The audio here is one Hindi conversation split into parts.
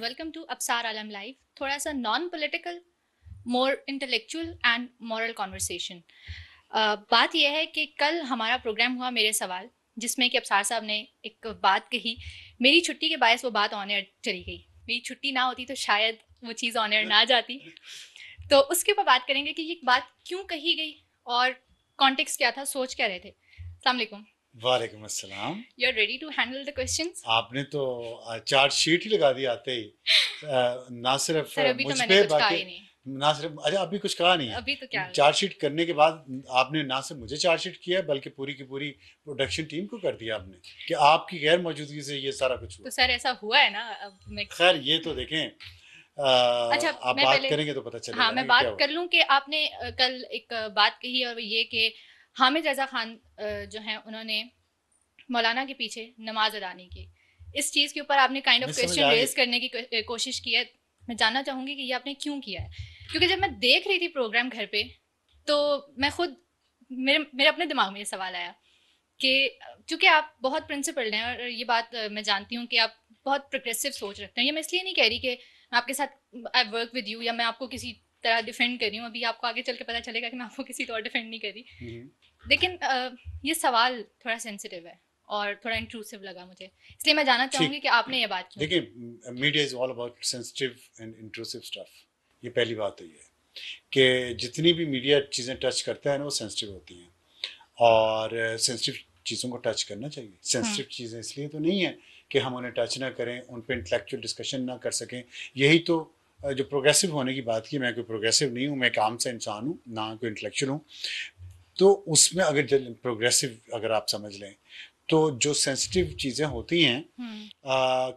welcome to Absar Alam Live. थोड़ा सा non political, more intellectual and moral conversation. बात यह है कि कल हमारा प्रोग्राम हुआ मेरे सवाल, जिसमें कि अबसार साहब ने एक बात कही। मेरी छुट्टी के बायस वो बात ऑन एयर चली गई। मेरी छुट्टी ना होती तो शायद वो चीज़ ऑन एयर ना जाती। तो उसके ऊपर बात करेंगे कि ये बात क्यों कही गई और कॉन्टेक्स्ट क्या था, सोच क्या रहे थे। अस्सलाम वालेकुम। वालेकुम अस्सलाम। You are ready to handle the questions? आपने तो चार्ज शीट ही लगा दी आते ही। ना सिर्फ सर अभी तो मुझ मैंने पे कुछ कहा बाकी ही नहीं। ना सिर्फ अच्छा अभी कुछ कहा नहीं अभी तो क्या है। चार्ज शीट करने के बाद आपने ना सिर्फ मुझे चार्ज शीट किया है बल्कि पूरी की पूरी प्रोडक्शन टीम को कर दिया आपने कि आपकी गैर मौजूदगी से ये सारा कुछ हुआ। तो सर ऐसा हुआ है ना। अब मैं खैर ये तो देखें अच्छा, आप मैं बात पहले करेंगे तो पता चलेगा हाँ ना मैं कि क्या बात हुआ। कर लूँ कि आपने कल एक बात कही और वो ये कि हामिद रजा खान जो हैं उन्होंने मौलाना के पीछे नमाज अदा नहीं की। इस चीज़ के ऊपर आपने काइंड ऑफ हमें समझ क्वेश्चन आ रेज गई। करने की कोशिश की है। मैं जानना चाहूँगी कि ये आपने क्यों किया है, क्योंकि जब मैं देख रही थी प्रोग्राम घर पे तो मैं खुद मेरे मेरे अपने दिमाग में ये सवाल आया कि चूंकि आप बहुत प्रिंसिपल्ड हैं और ये बात मैं जानती हूँ कि आप बहुत प्रोग्रेसिव सोच रखते हैं। ये मैं इसलिए नहीं कह रही कि मैं आपके साथ आई वर्क विद यू या मैं आपको किसी तरह डिफेंड कर रही हूँ। अभी आपको आगे चल के पता चलेगा कि मैं आपको किसी तो और डिफेंड नहीं कर रही। लेकिन ये सवाल थोड़ा सेंसिटिव है और थोड़ा इंट्रूसिव लगा मुझे, इसलिए मैं जानना चाहूँगी ठीक, कि आपने ये बात क्यों की। देखिए media is all about sensitive and intrusive stuff. ये पहली बात तो ये है कि जितनी भी मीडिया चीज़ें टच करता है ना वो सेंसिटिव होती हैं और सेंसिटिव चीज़ों को टच करना चाहिए। सेंसिटिव चीज़ें इसलिए तो नहीं है कि हम उन्हें टच ना करें, उन पर इंटेलेक्चुअल डिस्कशन ना कर सकें। यही तो जो प्रोग्रेसिव होने की बात की, मैं कोई प्रोग्रेसिव नहीं हूँ, मैं एक आम सा इंसान हूँ, ना कोई इंटेलेक्चुअल हूँ। तो उसमें अगर प्रोग्रेसिव अगर आप समझ लें तो जो सेंसिटिव चीज़ें होती हैं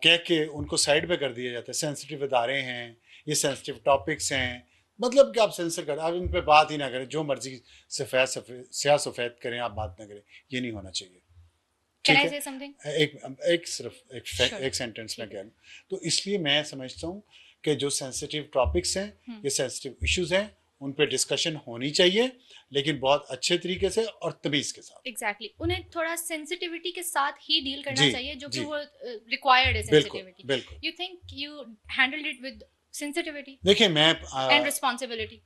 कह के उनको साइड पे कर दिया जाता है। सेंसिटिव अदारे हैं, ये सेंसिटिव टॉपिक्स हैं, मतलब कि आप सेंसर कर, आप इन पे बात ही ना करें, जो मर्जी स्याह सफ़ेद करें, आप बात ना करें। ये नहीं होना चाहिए। कैन ठीक आई है, से समथिंग? एक सिर्फ एक सेंटेंस में कह लूँ तो इसलिए मैं समझता हूँ कि जो सेंसिटिव टॉपिक्स हैं, ये सेंसिटिव इश्यूज हैं, उन पे डिस्कशन होनी चाहिए, लेकिन बहुत अच्छे तरीके से और तमीज़ के साथ। एग्जैक्टली उन्हें थोड़ा सेंसिटिविटी के साथ ही डील करना जी चाहिए, जो कि जी, वो रिक्वायर्ड है बिल्कुल सेंसिटिविटी। बिल्कुल। You think you handled it with sensitivity देखिए मैं and responsibility?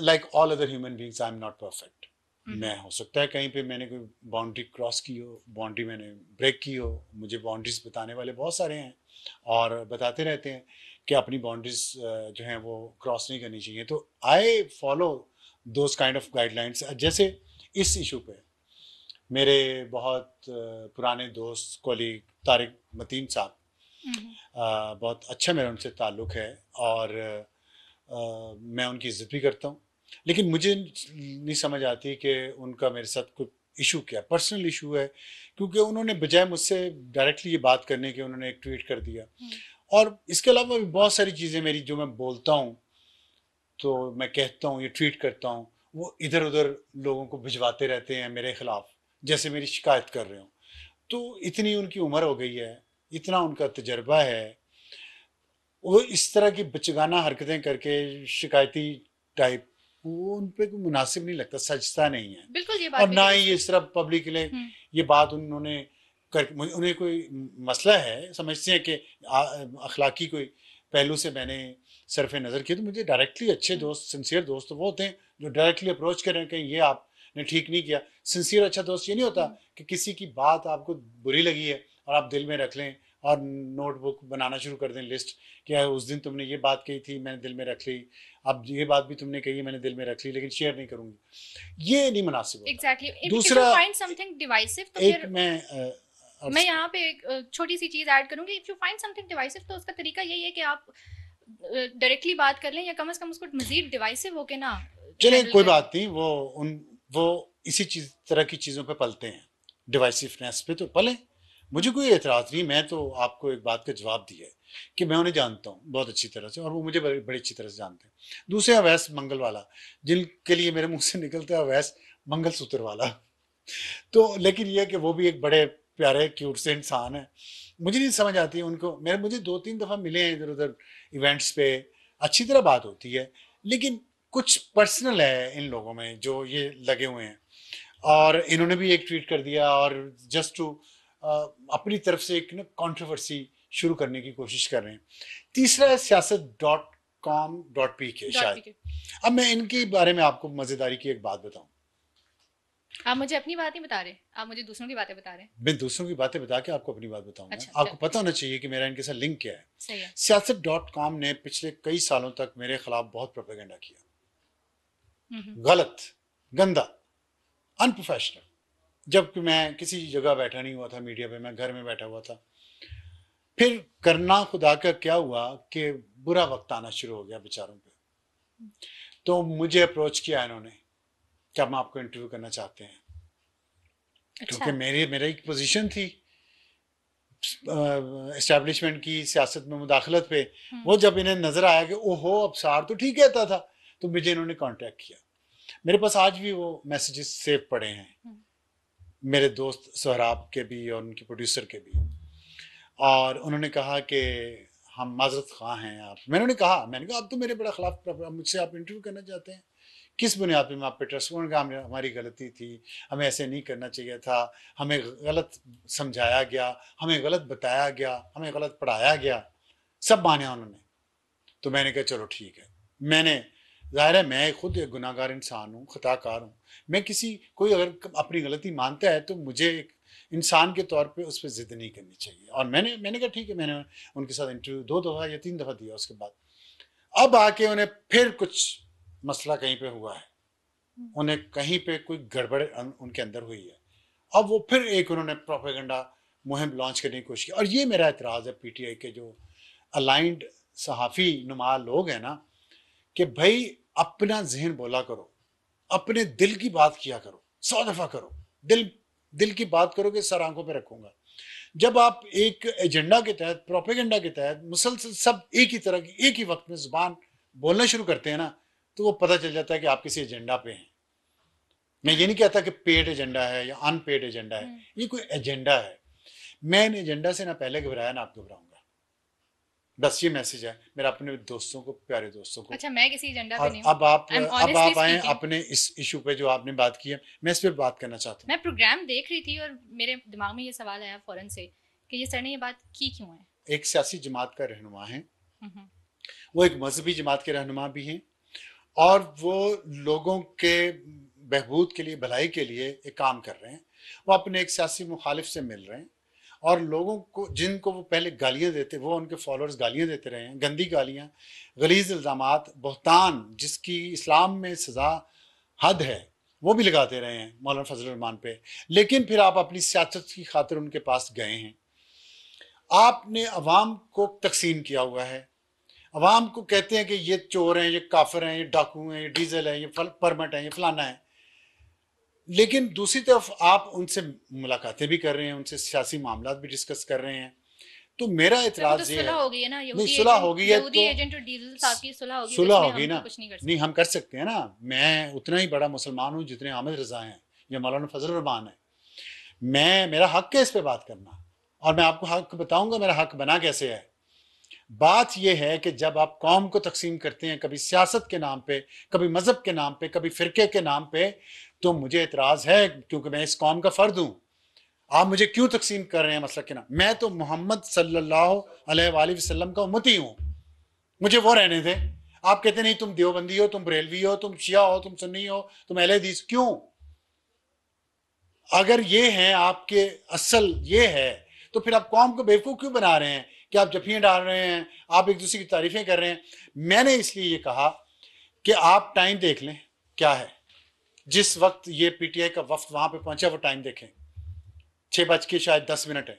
Like all other human beings I am not perfect. मैं हो सकता है कहीं पे मैंने कोई बाउंड्री क्रॉस की हो, बाउंड्री मैंने ब्रेक की हो। मुझे बाउंड्रीज बताने वाले बहुत सारे हैं और बताते रहते हैं कि अपनी बाउंड्रीज जो हैं वो क्रॉस नहीं करनी चाहिए। तो I follow those kind of guidelines. जैसे इस इशू पे मेरे बहुत पुराने दोस्त कोलीग तारिक मतीन साहब, बहुत अच्छा मेरा उनसे ताल्लुक़ है और मैं उनकी इज्जत भी करता हूँ। लेकिन मुझे नहीं समझ आती कि उनका मेरे साथ कोई इशू क्या, पर्सनल इशू है, क्योंकि उन्होंने बजाय मुझसे डायरेक्टली ये बात करने के उन्होंने एक ट्वीट कर दिया। और इसके अलावा भी बहुत सारी चीज़ें मेरी जो मैं बोलता हूँ, तो मैं कहता हूँ, ये ट्वीट करता हूँ, वो इधर उधर लोगों को भिजवाते रहते हैं मेरे खिलाफ, जैसे मेरी शिकायत कर रहे हो। तो इतनी उनकी उम्र हो गई है, इतना उनका तजर्बा है, वो इस तरह की बचगाना हरकतें करके शिकायती टाइप, वो उन पे कोई मुनासिब नहीं लगता, सजता नहीं है। बिल्कुल ये और बात भी ना ही दुरुस्त ये है। इस तरह पब्लिक के लिए ये बात उन्होंने कर, उन्हें कोई मसला है, समझते हैं कि अखलाकी कोई पहलू से मैंने सरफ नज़र किया। तो मुझे डायरेक्टली अच्छे दोस्त, सिंसियर दोस्त तो वो होते हैं जो डायरेक्टली अप्रोच करें कि ये आपने ठीक नहीं किया। सिंसियर अच्छा दोस्त ये नहीं होता कि किसी की बात आपको बुरी लगी है और आप दिल में रख लें और नोटबुक बनाना शुरू कर दें लिस्ट, क्या उस दिन तुमने ये बात कही थी, मैंने दिल में रख ली, अब ये बात भी तुमने कही, मैंने दिल में रख ली, लेकिन शेयर नहीं करूंगी। ये नहीं मुनासिब होता। एग्जैक्टली इफ यू दूसरा फाइंड समथिंग डिवाइसिव तो एक फिर मैं यहाँ पे एक छोटी सी चीज ऐड करूंगी। If you find something divisive तो उसका तरीका यही है कि आप डायरेक्टली बात कर लें या कम से कम उसको मजीद डिवाइसिव होके ना चले, हैंडल कोई करें। बात नहीं, वो इसी चीज तरह की चीज़ों पे पलते हैं, डिवाइसिवनेस पे तो पले। मुझे कोई एतराज़ नहीं, मैं तो आपको एक बात का जवाब दिया है कि मैं उन्हें जानता हूँ बहुत अच्छी तरह से और वो मुझे बड़ी अच्छी तरह से जानते हैं। दूसरे अवैस मंगल वाला, जिनके लिए मेरे मुंह से निकलता है अवैस मंगल सूत्र वाला, तो लेकिन ये कि वो भी एक बड़े प्यारे क्यूट से इंसान है। मुझे नहीं समझ आती है उनको, मुझे 2-3 दफ़ा मिले हैं इधर उधर इवेंट्स पे, अच्छी तरह बात होती है, लेकिन कुछ पर्सनल है इन लोगों में जो ये लगे हुए हैं। और इन्होंने भी एक ट्वीट कर दिया और जस्ट टू अपनी तरफ से एक ना कंट्रोवर्सी शुरू करने की कोशिश कर रहे हैं। तीसरा है siyaasat.com.pk शायद। अब मैं इनके बारे में आपको मजेदारी की एक बात बताऊं। आप मुझे अपनी बात नहीं बता रहे, आप मुझे दूसरों की बातें बता रहे हैं। मैं दूसरों की बातें बता के आपको अपनी बात बताऊंगा। अच्छा, आपको पता होना चाहिए कि मेरा इनके साथ लिंक क्या है। सही है। siyaasat.com ने पिछले कई सालों तक मेरे खिलाफ बहुत प्रोपेगेंडा किया, हम्म। गलत, गंदा, अनप्रोफेशनल। जब मैं किसी जगह बैठा नहीं हुआ था मीडिया पे, मैं घर में बैठा हुआ था। फिर करना खुदा का क्या हुआ कि बुरा वक्त आना शुरू हो गया बेचारों पे, तो मुझे अप्रोच किया इन्होंने कि हम आपको इंटरव्यू करना चाहते हैं। अच्छा। क्योंकि मेरी एक पोजीशन थी एस्टेब्लिशमेंट की सियासत में मुदाखलत पे। वो जब इन्हें नजर आया कि ओहो अबसार तो ठीक कहता था, तो मुझे इन्होंने कांटेक्ट किया। मेरे पास आज भी वो मैसेजेस सेव पड़े हैं, मेरे दोस्त सोहराब के भी और उनके प्रोड्यूसर के भी। और उन्होंने कहा कि हम माजरत ख़्वाह हैं आप। मैंने कहा आप तो मेरे बड़ा खिलाफ, मुझसे आप इंटरव्यू करना चाहते हैं, किस बुनियाद पे मैं आप पे ट्रस्ट करूँगा? हमारी गलती थी, हमें ऐसे नहीं करना चाहिए था, हमें गलत समझाया गया, हमें गलत बताया गया, हमें गलत पढ़ाया गया, सब माना उन्होंने। तो मैंने कहा चलो ठीक है। मैंने, ज़ाहिर है मैं खुद एक गुनाहगार इंसान हूँ, खताकार हूँ। मैं कोई अगर अपनी गलती मानता है तो मुझे एक इंसान के तौर पे उस पर ज़िद नहीं करनी चाहिए। और मैंने कहा ठीक है। मैंने उनके साथ इंटरव्यू 2 दफ़ा या 3 दफ़ा दिया। उसके बाद अब आके उन्हें फिर कुछ मसला कहीं पे हुआ है, उन्हें कहीं पे कोई गड़बड़ उनके अंदर हुई है। अब वो फिर एक उन्होंने प्रोपेगेंडा मुहिम लॉन्च करने की कोशिश की। और ये मेरा एतराज़ है पीटीआई के जो अलाइंड सहाफ़ी नुमा लोग हैं ना, कि भाई अपना जहन बोला करो, अपने दिल की बात किया करो, 100 दफ़ा करो, दिल की बात करो कि सर आंखों पे रखूंगा। जब आप एक एजेंडा के तहत, प्रोपेगेंडा के तहत मुसलसल सब एक ही तरह की एक ही वक्त में जुबान बोलना शुरू करते हैं ना, तो वो पता चल जाता है कि आप किसी एजेंडा पे हैं। मैं ये नहीं कहता कि पेड एजेंडा है या अनपेड एजेंडा है, ये कोई एजेंडा है। मैं इन एजेंडा से ना पहले घबराया ना आप घबराऊंगा। बस ये मैसेज है मेरा अपने दोस्तों को, प्यारे दोस्तों को। अच्छा, मैं किसी एजेंडा पे और नहीं हूँ। अब आप आए स्पीकिंग, अपने इस इशू पे जो आपने बात की है, मैं इस पर बात करना चाहता हूँ। मैं प्रोग्राम देख रही थी और मेरे दिमाग में ये सवाल आया फौरन से कि ये सर ने ये बात की क्यों है। एक सियासी जमात का रहनुमा है, हम्म। वो एक मजहबी जमात के रहनुमा भी हैं, और वो लोगों के बहबूद के लिए, भलाई के लिए एक काम कर रहे हैं। वो अपने एक सियासी मुखालिफ से मिल रहे हैं, और लोगों को, जिनको वो पहले गालियां देते, वो उनके फॉलोअर्स गालियां देते रहे हैं, गंदी गालियां, गलीज इल्ज़ामात, बहतान, जिसकी इस्लाम में सज़ा हद है, वो भी लगाते रहे हैं मौलाना फजल रहमान पे। लेकिन फिर आप अपनी सियासत की खातिर उनके पास गए हैं। आपने अवाम को तकसीम किया हुआ है, अवाम को कहते हैं कि ये चोर हैं, ये काफिर हैं, ये डाकू हैं, ये डीजल है, ये परमट है, ये फलाना है। लेकिन दूसरी तरफ आप उनसे मुलाकातें भी कर रहे हैं, उनसे सियासी मामला भी डिस्कस कर रहे हैं। तो मेरा इतराज ये है, सुलह हो गई है ना, नहीं सुलह हो गई है यहूदी तो एजेंट और डीजल साहब की सुलह होगी, सुलह तो होगी इसमें ना। हम तो कुछ नहीं कर सकते। नहीं हम कर सकते हैं ना। मैं उतना ही बड़ा मुसलमान हूँ जितने हामिद रजा हैं या मौलाना फजल रहमान है। मेरा हक है इस पे बात करना, और मैं आपको हक बताऊंगा मेरा हक बना कैसे है। बात यह है कि जब आप कौम को तकसीम करते हैं, कभी सियासत के नाम पे, कभी मजहब के नाम पे, कभी फिरके के नाम पे, तो मुझे इतराज है, क्योंकि मैं इस कौम का फर्द हूं। आप मुझे क्यों तकसीम कर रहे हैं मसलक के नाम? मैं तो मोहम्मद सल्लल्लाहु अलैहि वसल्लम का उम्मती हूं, मुझे वो रहने दें। आप कहते नहीं तुम देवबंदी हो, तुम बरेलवी हो, तुम शिया हो, तुम सुन्नी हो, तुम अहले हदीस। क्यों? अगर ये हैं आपके असल ये है, तो फिर आप कौम को बेवकूफ़ क्यों बना रहे हैं कि आप जफियाँ डाल रहे हैं, आप एक दूसरे की तारीफें कर रहे हैं? मैंने इसलिए ये कहा कि आप टाइम देख लें क्या है। जिस वक्त ये पीटीआई का वफ्द वहां पे पहुंचा, वो टाइम देखें, 6:10 है।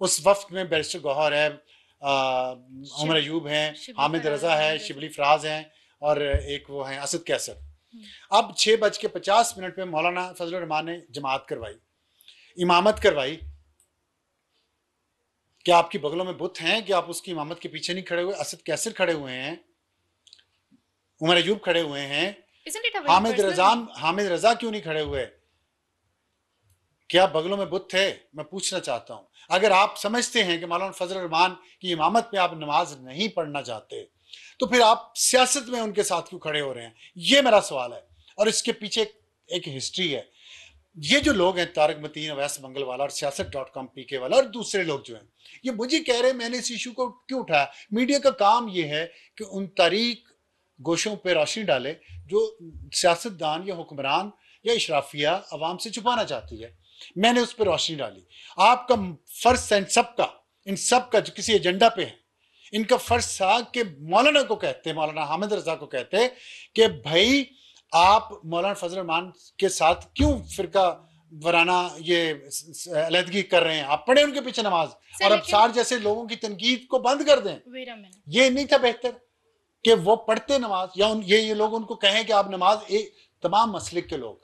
उस वक्त में बैरिस्टर गौहर है, उमर अयूब हैं, हामिद रजा है, शिबली फराज हैं, और एक वो हैं असद कैसर। अब 6:50 पे मौलाना फजल रहमान ने जमात करवाई, इमामत करवाई। क्या आपकी बगलों में बुत हैं कि आप उसकी इमामत के पीछे नहीं खड़े हुए? असद कैसर खड़े हुए हैं, उमर अयूब खड़े हुए हैं, हामिद रजा क्यों नहीं खड़े हुए? क्या बगलों में बुत थे? मैं पूछना चाहता हूं। अगर आप समझते हैं कि मौलाना फजल रहमान की इमामत पे आप नमाज नहीं पढ़ना चाहते, तो फिर आप सियासत में उनके साथ क्यों खड़े हो रहे हैं? ये मेरा सवाल है। और इसके पीछे एक हिस्ट्री है। ये जो लोग हैं, तारक मतीन, अवैस मंगलवाला और siyaset.com पीके वाला और दूसरे लोग जो हैं, ये मुझे कह रहे हैं मैंने इस इशू को क्यों उठाया। मीडिया का काम ये है कि उन तारीख गोशों पर रोशनी डाले जो सियासतदान या हुक्मरान या इशराफिया अवाम से छुपाना चाहती है। मैंने उस पर रोशनी डाली। आपका फर्ज है इन सब का जो किसी एजेंडा पे है, इनका फर्ज था कि मौलाना को कहते हैं, मौलाना हामिद रजा को कहते हैं कि भाई आप मौलाना फजल रहमान के साथ क्यों फिरका वराना ये अलहदगी कर रहे हैं, आप पढ़े उनके पीछे नमाज और अबसार जैसे लोगों की तनकीद को बंद कर दें। ये नहीं था बेहतर कि वो पढ़ते नमाज, या ये लोग उनको कहें कि आप नमाज, एक तमाम मसलिक के लोग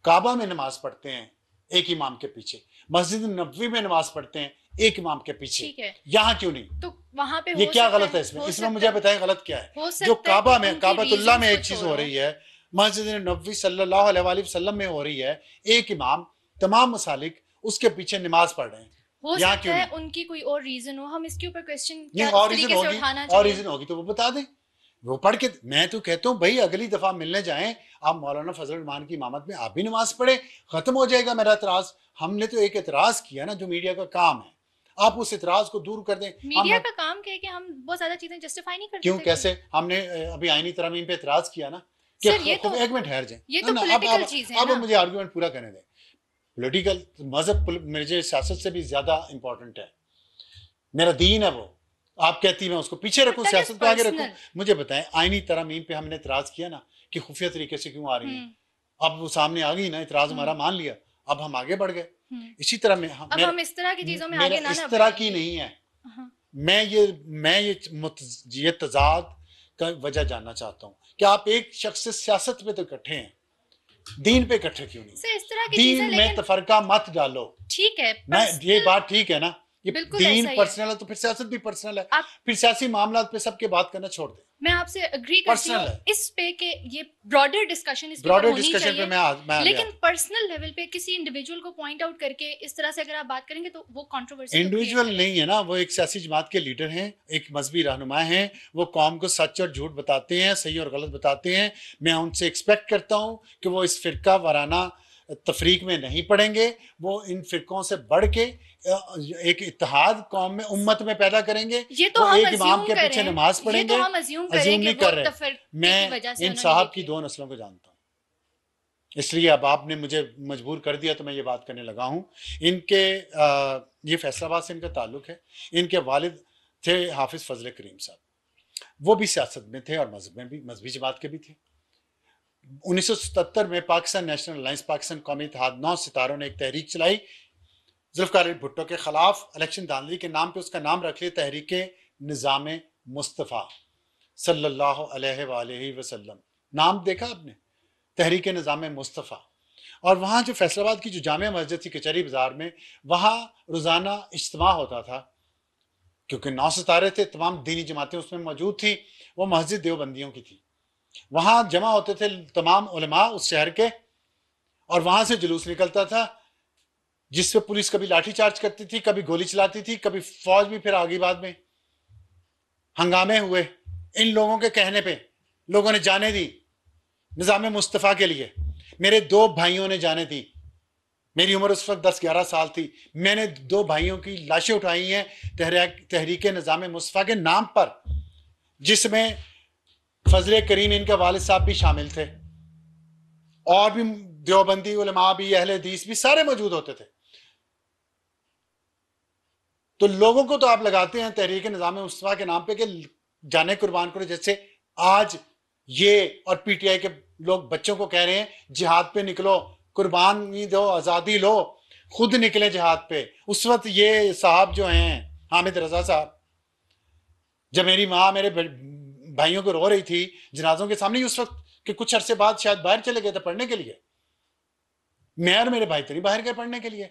काबा में नमाज पढ़ते हैं एक इमाम के पीछे, मस्जिद नबवी में नमाज पढ़ते हैं एक इमाम के पीछे, यहाँ क्यों नहीं? तो वहां पे ये क्या गलत है इसमें मुझे बताएं गलत क्या है? जो काबा में, काबातुल्लाह में एक चीज हो रही है, मस्जिद नबवी सल्लल्लाहु अलैहि वसल्लम में हो रही है, एक इमाम तमाम मसालिक उसके पीछे नमाज पढ़ रहे हैं। हो सकता है उनकी कोई और रीजन हो, हम इसके ऊपर क्वेश्चन नहीं, और रीजन होगी तो वो बता दें, वो पढ़ के। मैं तो कहता हूँ भाई अगली दफा मिलने जाएं, आप मौलाना फजल रहमान की इमामत में आप भी नमाज पढ़े, खत्म हो जाएगा मेरा एतराज। हमने तो एक एतराज किया ना, जो मीडिया का काम है, आप उस एतराज को दूर कर दें। मीडिया का काम क्या है कि हम बहुत ज्यादा चीजें जस्टिफाई नहीं करते। क्यों, कैसे? हमने अभी आईनी तरमीम पे एतराज किया ना। सर ये तो एक मिनट ठहर जाए, ये तो पॉलिटिकल चीज है अब मुझे आर्गुमेंट पूरा करने दें। पॉलिटिकल मजहब मुझे सियासत से भी ज्यादा इंपॉर्टेंट है, मेरा दीन है वो। आप कहती मैं उसको पीछे रखूं, सियासत को आगे रखूं? मुझे बताएं, आईनी तरमीम पे हमने इतराज किया ना कि खुफिया तरीके से क्यों आ रही है, अब वो सामने आ गई ना, इतराज हमारा मान लिया, अब हम आगे बढ़ गए। इसी तरह में हम इस तरह की चीजों में आगे ना इस तरह की नहीं है। मैं ये तजाद का वजह जानना चाहता हूँ कि आप एक शख्स से सियासत पे तो इकट्ठे हैं, दीन पे इकट्ठे क्यों नहीं? इस तरह की दीन में तफरका मत डालो। ठीक है, ये बात ठीक है ना? ये दीन पर्सनल है तो फिर सियासत भी पर्सनल है, फिर सियासी मामलात पे सबके बात करना छोड़ दें। मैं आपसे एग्री करती हूँ इस पे कि ये ब्रॉडर डिस्कशन इस पे होनी चाहिए, लेकिन पर्सनल लेवल पे किसी इंडिविजुअल को पॉइंट आउट करके इस तरह से अगर आप बात करेंगे तो वो कंट्रोवर्सी इंडिविजुअल नहीं है ना, वो एक सियासी जमात के लीडर हैं, एक मजहबी रहनुमा हैं, वो कौम को सच और झूठ बताते हैं, सही और गलत बताते हैं। मैं उनसे एक्सपेक्ट करता हूँ कि वो इस फिरका वाराना तफरीक में नहीं पड़ेंगे, वो इन फिरकों से बढ़ के एक इत्तेहाद कौम में, उम्मत में पैदा करेंगे। ये तो हम एक इमाम के पीछे नमाज पढ़ेंगे, ये तो हम अज्यूम करें नहीं कर रहे। मैं इन साहब की दो नस्लों को जानता हूँ, इसलिए अब आपने मुझे मजबूर कर दिया तो मैं ये बात करने लगा हूँ। इनके ये फैसलाबाद से इनका ताल्लुक है। इनके वालिद थे हाफिज फजल करीम साहब, वो भी सियासत में थे और मजहब में भी, मजहबी जमात के भी थे। 1977 में पाकिस्तान नेशनल अलायंस, पाकिस्तान कौमी इत्तेहाद, 9 सितारों ने एक तहरीक चलाई जुल्फ़िकार अली भुट्टो के खिलाफ। इलेक्शन धांधली के नाम पे उसका नाम रख लिया तहरीक निज़ाम मुस्तफ़ा सल्लल्लाहु अलैहि वसल्लम। नाम देखा आपने, तहरीक निज़ाम मुस्तफ़ा। और वहाँ जो फैसलाबाद की जो जामिया मस्जिद थी कचहरी बाजार में, वहाँ रोज़ाना इज्तिमा होता था, क्योंकि 9 सितारे थे, तमाम दीनी जमातें उसमें मौजूद थी। वो मस्जिद देवबंदियों की थी। वहाँ जमा होते थे तमाम उलमा उस शहर के, और वहाँ से जुलूस निकलता था जिसपे पुलिस कभी लाठीचार्ज करती थी, कभी गोली चलाती थी, कभी फौज भी फिर आगे। बाद में हंगामे हुए, इन लोगों के कहने पे लोगों ने जाने दी निज़ाम मुस्तफ़ा के लिए। मेरे 2 भाइयों ने जाने दी, मेरी उम्र उस वक्त 10-11 साल थी। मैंने 2 भाइयों की लाशें उठाई हैं तहरीक निज़ाम मुस्तफ़ा के नाम पर, जिसमें फजल करीम इनके वालिद साहब भी शामिल थे, और भी देवबंदी उलमा भी, अहले हदीस भी, सारे मौजूद होते थे। तो लोगों को तो आप लगाते हैं तहरीक निज़ाम मुस्तफ़ा के नाम पे कि जाने कुर्बान करो। जैसे आज ये और पीटीआई के लोग बच्चों को कह रहे हैं जिहाद पे निकलो, कुर्बानी दो, आज़ादी लो, खुद निकले जिहाद पे। उस वक्त ये साहब जो हैं हामिद रजा साहब, जब मेरी माँ मेरे भाइयों को रो रही थी जनाजों के सामने, उस वक्त के कुछ अरसे बाद शायद बाहर चले गए थे पढ़ने के लिए। मैं और मेरे भाई तो नहीं बाहर गए पढ़ने के लिए।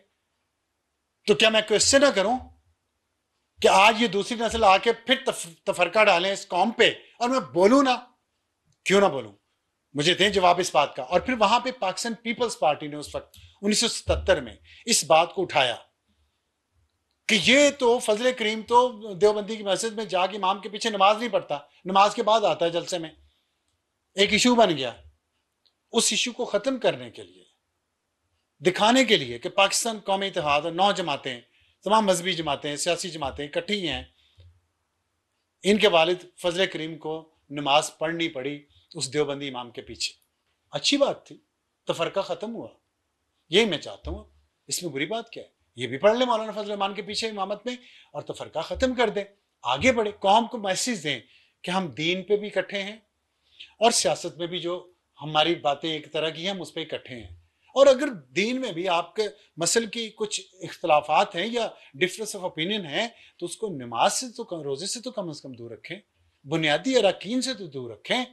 तो क्या मैं क्वेश्चन ना करूं कि आज ये दूसरी नस्ल आके फिर तफरका डालें इस कौम पे, और मैं बोलूं ना? क्यों ना बोलूं? मुझे दें जवाब इस बात का। और फिर वहां पे पाकिस्तान पीपल्स पार्टी ने उस वक्त 1977 में इस बात को उठाया कि ये तो फजल करीम तो देवबंदी की मस्जिद में जाके इमाम के पीछे नमाज नहीं पढ़ता, नमाज के बाद आता है जलसे में। एक इशू बन गया। उस इशू को खत्म करने के लिए दिखाने के लिए कि पाकिस्तान कौमी इत्तेहाद और 9 जमातें, तमाम मजहबी जमातें, सियासी जमातें इकट्ठी हैं, इनके वालिद फजल करीम को नमाज पढ़नी पड़ी उस देवबंदी इमाम के पीछे। अच्छी बात थी, तफरका ख़त्म हुआ, यही मैं चाहता हूँ। इसमें बुरी बात क्या है? ये भी पढ़ ले मौलाना फजल रहमान के पीछे इमामत में और तफरका ख़त्म कर दें, आगे बढ़े, कौम को मैसेज दें कि हम दीन पे भी इकट्ठे हैं और सियासत में भी जो हमारी बातें एक तरह की हैं हम उस पर इकट्ठे हैं। और अगर दीन में भी आपके मसल की कुछ इख्तलाफात हैं या डिफरेंस ऑफ ओपिनियन है तो उसको नमाज से तो, रोजे से तो कम से कम दूर रखें, बुनियादी अरकान से तो दूर रखें।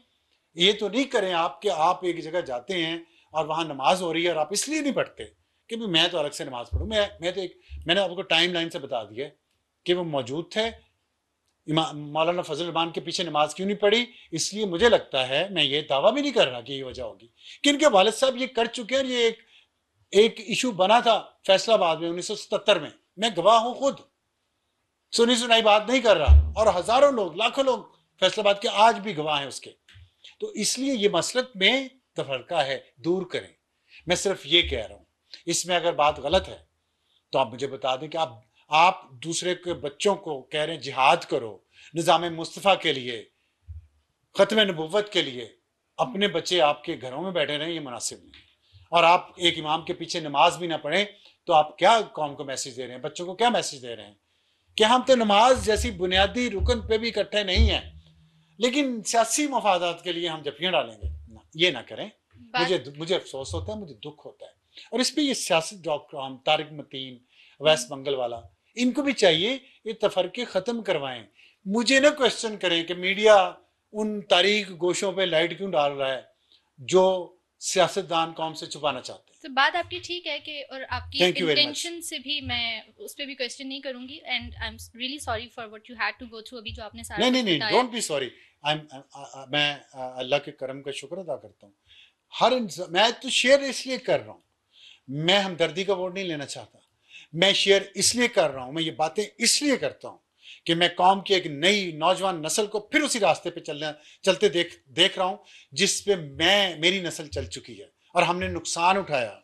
ये तो नहीं करें आप कि आप एक जगह जाते हैं और वहाँ नमाज हो रही है और आप इसलिए नहीं पढ़ते कि भी मैं तो अलग से नमाज पढ़ूँ। मैंने आपको टाइम लाइन से बता दिया कि वो मौजूद थे, मौलाना फजल रहमान के पीछे नमाज क्यों नहीं पढ़ी, इसलिए मुझे लगता है, मैं ये दावा भी नहीं कर रहा कि ये वजह होगी कि इनके वालिद साहब ये कर चुके हैं। और ये एक इशू बना था फैसलाबाद में 1977 में, मैं गवाह हूं खुद, सुनी सुनाई बात नहीं कर रहा, और हजारों लोग, लाखों लोग फैसलाबाद के आज भी गवाह हैं उसके। तो इसलिए ये मसलक में तफरका है, दूर करें। मैं सिर्फ ये कह रहा हूं, इसमें अगर बात गलत है तो आप मुझे बता दें कि आप दूसरे के बच्चों को कह रहे हैं जिहाद करो निज़ाम मुस्तफ़ा के लिए, ख़त्म नबुव्वत के लिए, अपने बच्चे आपके घरों में बैठे रहें, ये मुनासिब नहीं। और आप एक इमाम के पीछे नमाज भी ना पढ़ें तो आप क्या कौम को मैसेज दे रहे हैं, बच्चों को क्या मैसेज दे रहे हैं कि हम तो नमाज जैसी बुनियादी रुकन पे भी इकट्ठे नहीं हैं, लेकिन सियासी मफादात के लिए हम जफियाँ डालेंगे ना, ये ना करें। मुझे अफसोस होता है, मुझे दुख होता है। और इस पर ये सियासत डॉक्टर हम तारिक मतीन, वैस मंगल वाला, इनको भी चाहिए ये तफरके ख़त्म करवाएं। मुझे ना क्वेश्चन करें कि मीडिया उन तारीख गोशों पे लाइट क्यों डाल रहा है जो सियासतदान कौम से छुपाना चाहते हैं। तो बात आपकी ठीक है कि, और आपकी इंटेंशन से भी मैं उस पर भी क्वेश्चन नहीं करूंगी। And I am really sorry for what you had to go through, अभी जो आपने सारा नहीं, डोंट बी सॉरी। मैं अल्लाह के करम का शुक्र अदा करता हूँ। मैं तो शेयर इसलिए कर रहा हूँ, मैं हमदर्दी का वोट नहीं लेना चाहता, मैं शेयर इसलिए कर रहा हूँ, मैं ये बातें इसलिए करता हूँ कि मैं कौम की एक नई नौजवान नस्ल को फिर उसी रास्ते पे चलते देख रहा हूँ जिस पे मेरी नस्ल चल चुकी है और हमने नुकसान उठाया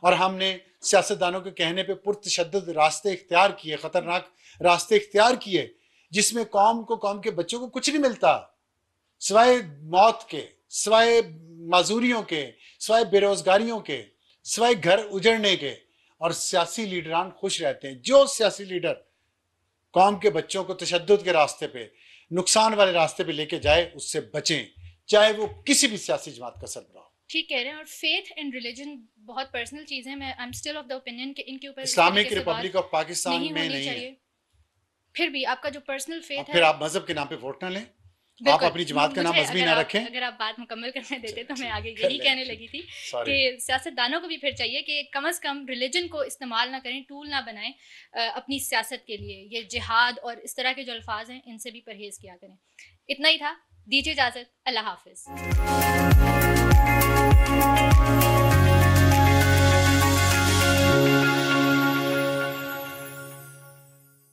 और हमने सियासतदानों के कहने पे पुरतशद्दुद रास्ते इख्तियार किए, खतरनाक रास्ते इख्तियार किए, जिसमें कौम के बच्चों को कुछ नहीं मिलता सिवाय मौत के, सिवाय माजूरियों के, सिवाय बेरोजगारियों के, सिवाय घर उजड़ने के। और सियासी लीडरान खुश रहते हैं। जो सियासी लीडर कौम के बच्चों को तशद्दुद के रास्ते पे, नुकसान वाले रास्ते पे लेके जाए, उससे बचें, चाहे वो किसी भी सियासी जमात का सरबराह हो। ठीक कह रहे हैं। और फेथ एंड रिलीजन बहुत पर्सनल चीज है। मैं I am still of the opinion कि इनके ऊपर इस्लामिक रिपब्लिक ऑफ पाकिस्तान में नहीं है। फिर भी आपका जो पर्सनल फेथ है, फिर आप मजहब के नाम पे वोट ना लें, आप अपनी जमात का नाम मजहबी ना रखें। अगर आप बात मुकम्मल करने देते तो मैं आगे यही कहने लगी थी कि सियासतदानों को भी फिर चाहिए कि कम से कम रिलीजन को इस्तेमाल ना करें, टूल ना बनाएं अपनी सियासत के लिए। ये जिहाद और इस तरह के जो अल्फाज हैं इनसे भी परहेज किया करें। इतना ही था, दीजिए इजाजत, अल्लाह हाफिज।